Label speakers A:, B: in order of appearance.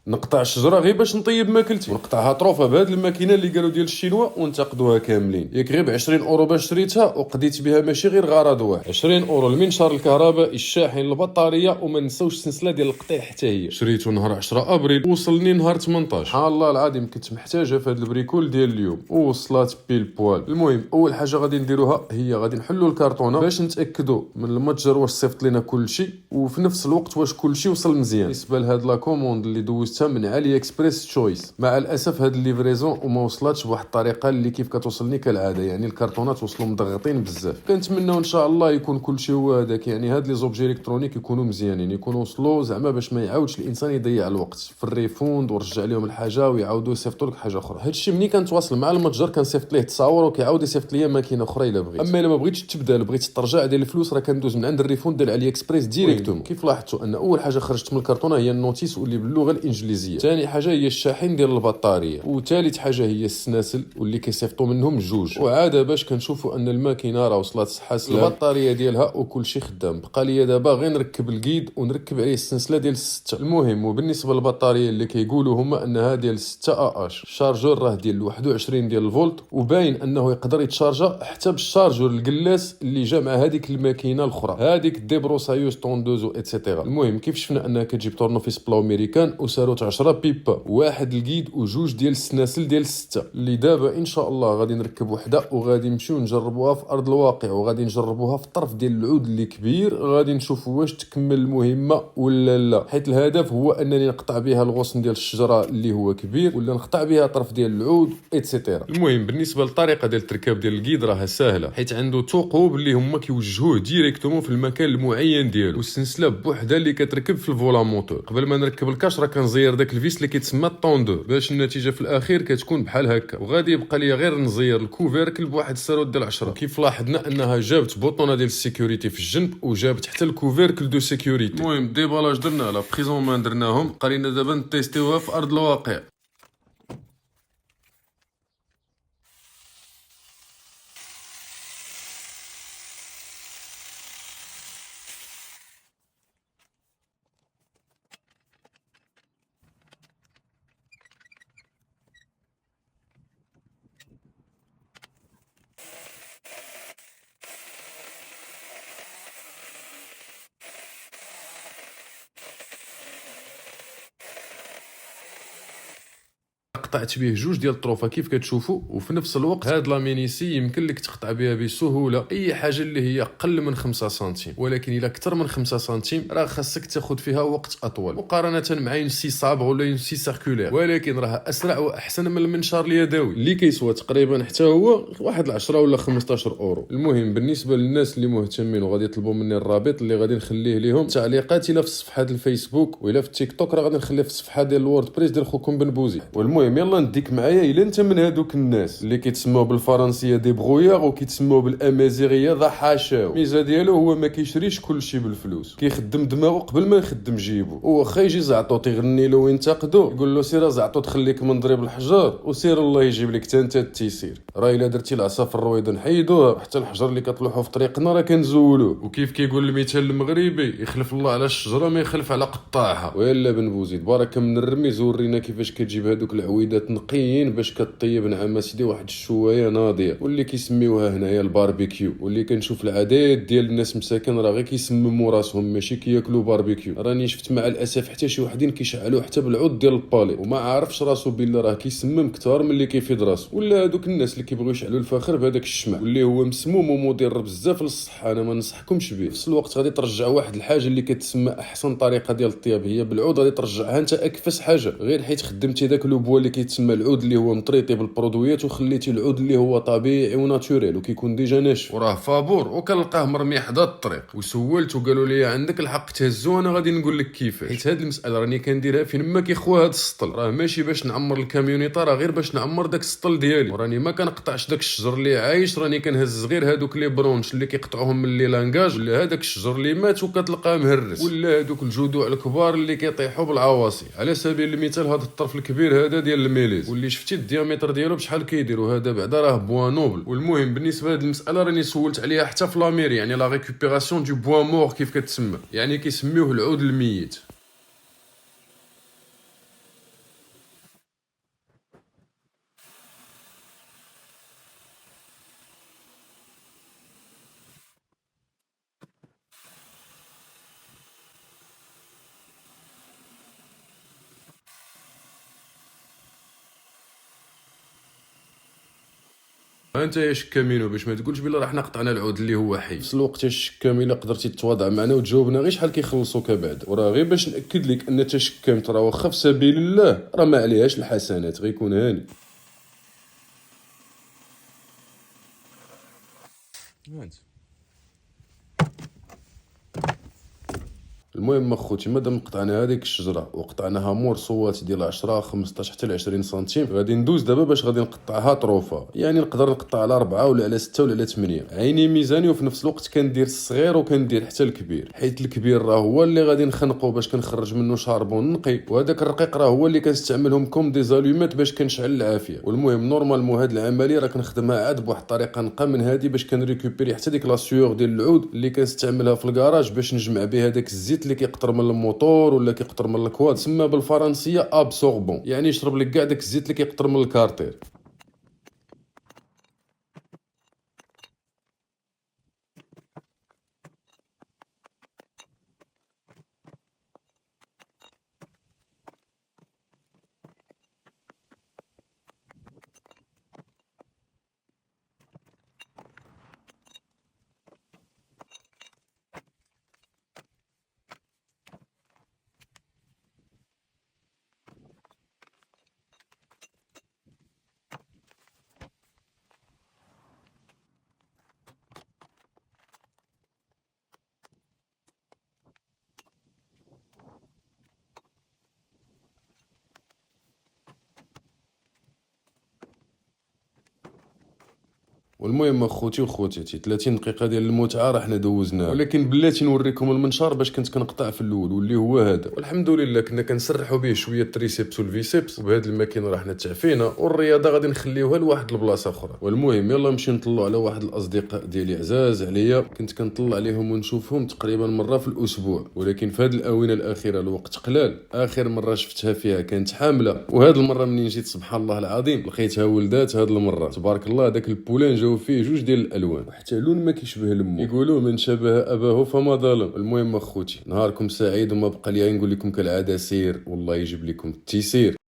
A: نقطع الشجره غير باش نطيب ماكلتي، ونقطعها طروفه بهاد الماكينه اللي قالوا ديال الشينوا ونتقدوها كاملين. ياك غير ب 20 اورو باش شريتها وقضيت بها ماشي غير غرض واحد. 20 اورو المنشار الكهربائي، الشاحن، البطاريه، وما نساوش السلسله ديال القطيع حتى هي. شريته نهار 10 ابريل وصلني نهار 18. سبحان الله العظيم كنت محتاجها في هاد البريكول ديال اليوم ووصلات بيل بوال. المهم اول حاجه غادي نديروها هي غادي نحلوا الكرتونه باش نتاكدوا من المتجر واش صيفط لنا كلشي وفي نفس الوقت واش كلشي وصل مزيان. بالنسبه لهاد لا كوموند اللي دوزتها من علي اكسبريس تشويس، مع الاسف هاد الليفريزون وما وصلتش بواحد الطريقه اللي كيف كتوصلني كالعاده، يعني الكرتونات وصلوا مضغطين بزاف. كنتمناو ان شاء الله يكون كلشي هو هذاك، يعني هاد لي زوبجي الكترونيك يكونوا مزيانين، يكونوا وصلوا زعما باش ما يعاودش الانسان يضيع الوقت في الريفوند ورجع لهم الحاجه ويعاودوا يصيفطوا لك حاجه اخرى. هادشي ملي كنتواصل مع المتجر كنصيفط ليه التصاور وكيعاود يصيفط ليا ماكينه اخرى الا بغيت. اما الا ما بغيتش تبدل بغيت ترجع ديال الفلوس راه كندوز من عند الريفوند ديال علي اكسبريس ديريكتوم. كيف لاحظتوا ان اول حاجه خرجت من الكرتونه هي النوتيس واللي باللغه الانجليزيه، ثاني حاجه هي الشاحن ديال البطاريه، وثالث حاجه هي السناسل واللي كيصيفطوا منهم جوج. وعاده باش كنشوفوا ان الماكينه راه وصلت صحه البطاريه ديالها وكل شيء خدام. بقى لي دابا غير نركب الكيد ونركب عليه السلسله ديال 6. المهم وبالنسبه للبطاريه اللي كيقولوا هما انها ديال 6 اش، الشارجور راه ديال 21 ديال الفولت، وباين انه يقدر يتشارجا حتى بالشارجور القلاس اللي جا مع هذيك الماكينه الاخرى، هذيك ديبروسايوس طوندوزو ايتترا. المهم كيف شفنا انها كتجيب طورنوفيس بلاو امريكان وساروت 10 بيبا، واحد الكيد وجوج ديال السناسل ديال 6 اللي دابا ان شاء الله غادي نركب وحده وغادي نمشيو نجربوها في ارض الواقع، وغادي نجربوها في الطرف ديال العود اللي كبير، غادي نشوفوا واش تكمل المهمه ولا لا، حيت الهدف هو انني نقطع بها الغصن ديال الشجره اللي هو كبير ولا نقطع بها طرف ديال العود ايتترا. المهم بالنسبه للطريقه ديال التركاب ديال الكيد راها سهله، حيت عنده ثقوب اللي هما كيوجهوه ديريكتومون في المكان المعين ديالو، والسلسله بوحدها اللي كتركب في الفولا موتور. قبل ما نركب الكاش راه كنزير داك الفيس اللي كيتسمى الطوندور باش النتيجه في الاخير كتكون بحال هكا، وغادي يبقى لي غير نزير الكوفيركل بواحد الساروت ديال 10. كيف لاحظنا انها جابت بوطونه ديال السيكوريتي في الجنب وجابت حتى الكوفيركل دو سيكوريتي. المهم ديبالاج درنا لا بريزون مان درناهم، قالينا دابا نتيستيوها في ارض الواقع. قطعت به جوج ديال الطروفه كيف كتشوفوا، وفي نفس الوقت هاد لا مينيسي يمكن لك تقطع بها بسهوله اي حاجه اللي هي اقل من 5 سنتيم، ولكن الا اكثر من 5 سنتيم راه خاصك تاخذ فيها وقت اطول مقارنه مع اون سي صابغ ولا اون سي سيركولير، ولكن راه اسرع واحسن من المنشار اليدوي اللي كيسوى تقريبا حتى هو واحد 10 ولا 15 اورو. المهم بالنسبه للناس اللي مهتمين وغادي يطلبوا مني الرابط اللي غادي نخليه لهم تعليقات الا في صفحه الفيسبوك ولا في التيك توك راه غادي نخليه في الصفحه ديال الووردبريس ديال خوكم بن بوزي. والمهم يلا نديك معايا الا انت من هادوك الناس اللي كيتسموا بالفرنسيه دي برويار وكيتسموا بالامازيغيه ذا حاشاو. الميزه ديالو هو ما كيشريش كلشي بالفلوس، كيخدم دماغه قبل ما يخدم جيبو، وواخا يجي زعطو تيغني له وينتقدو يقول له سير زعطو تخليك من ضريب الحجر وسير الله يجيب لك حتى انت التيسير. راه الا درتي العصا في الرويضه نحيدوه، حتى الحجر اللي كطلعوا في طريقنا راه كنزولوه. وكيف كيقول المثال المغربي يخلف الله على الشجره ما يخلف على قطاعها. ويلا بن بوزيد بارك من الرميز ورينا كيفاش كتجيب هذوك العويدات نقيين باش كطيب نعم سيدي واحد الشوايه ناضيه واللي كيسميوها هنايا الباربيكيو، واللي كنشوف العادات ديال الناس مساكن راه غير كيسمموا راسهم ماشي كياكلوا باربيكيو. راني شفت مع الاسف حتى شي وحدين كيشعلوه حتى بالعود ديال البالي وما عارفش راسو بالله راه كيسمم كثار من اللي كيفيد راسو. ولا هذوك الناس اللي كيبغيو يشعلوا الفخر بهذاك الشمع واللي هو مسموم ومضر بزاف للصحه، انا ما ننصحكمش به. في نفس الوقت غادي ترجع واحد الحاجه اللي كتسمى احسن طريقه ديال الطياب هي بالعود، غادي ترجعها انت اكفس حاجه غير حيت خدمتي داك لوبوا اللي كيتسمى العود اللي هو مطريطي بالبرودويات وخليتي العود اللي هو طبيعي وناتوريل وكيكون ديجا ناشف وراه فابور وكنلقاه مرمي حدا الطريق. وسولت وقالوا لي عندك الحق تهزو، انا غادي نقول لك كيفاش، حيت هاد المساله راني كنديرها فين ما كيخوا هاد السطل، راه ماشي باش نعمر الكاميونيطه راه غير باش نعمر داك السطل ديالي، وراني ما كنقطعش داك الشجر اللي عايش، راني كنهز غير هادوك لي برونش اللي كيقطعوهم من لي لانكاج ولا هذاك الشجر اللي مات وكتلقاه مهرس ولا هادوك الجذوع الكبار اللي كيطيحوا بالعواصي. على سبيل المثال هذا الطرف الكبير هذا ديال الميليز واللي شفتي الديامتر ديالو بشحال كيديروا، هذا بعدا راه بوا نوبل. والمهم بالنسبه لهاد المساله راني سولت عليها حتى في لامير، يعني لا ريكوبيراسيون دو بوا مور كيف كتسمى، يعني كيسميوه العود الميت. انت يا شكامينو باش ما تقولش بلا راح قطعنا العود اللي هو حي. في الوقت الشكام الا قدرتي تتواضع معنا وتجاوبنا غير شحال كيخلصوك بعد، وراه غير باش ناكد لك ان تشكم ترى واخا في سبيل الله راه ما عليهاش الحسنات، غيكون هاني. المهم اخوتي مادام قطعنا هذيك الشجره وقطعناها مرصوات ديال 10 15 حتى ل 20 سنتيم، غادي ندوز دابا باش غادي نقطعها طروفه، يعني نقدر نقطع على 4 ولا على 6 ولا على 8 عيني ميزاني، وفي نفس الوقت كندير الصغير وكندير حتى الكبير، حيت الكبير راه هو اللي غادي نخنقو باش كنخرج منه شاربون نقي، وهذاك الرقيق راه هو اللي كنستعملهم كوم دي زالومات باش كنشعل العافيه. والمهم نورمالمون هاد العمليه راه كنخدمها عاد بواحد الطريقه نقا من هادي باش كنريكوبيري حتى ديك لا سيور ديال العود اللي كنستعملها في الكراج باش نجمع بها داك الزيت اللي كيقطر من الموتور ولا كيقطر من الكواد، تسمى بالفرنسيه ابسوربون، يعني يشرب لك كاع داك الزيت اللي كيقطر من الكارتير. والمهم اخوتي وخوتاتي 30 دقيقه ديال المتعه راه حنا دوزناها، ولكن بلاتي نوريكم المنشار باش كنت كنقطع في الاول واللي هو هذا، والحمد لله كنا كنسرحوا به شويه التريسيبس والفيسيبس، وبهذا الماكينه راه حنا تعفينا، والرياضه غادي نخليوها لواحد البلاصه اخرى. والمهم يلا نمشي نطلعوا على واحد الاصدقاء ديالي عزاز عليا، كنت كنطلع عليهم ونشوفهم تقريبا مره في الاسبوع، ولكن في هذه الاونه الاخيره الوقت قلال، اخر مره شفتها فيها كانت حامله، وهذه المره منين جيت سبحان الله العظيم لقيتها ولدات. هذه المره تبارك الله داك البولان جاو فيه جوج ديال الالوان، وحتى لون ما كيشبه لمو، يقولوا من شبه اباه فما ظلم. المهم اخوتي نهاركم سعيد، وما بقى لي نقول لكم كالعاده سير والله يجيب لكم التيسير.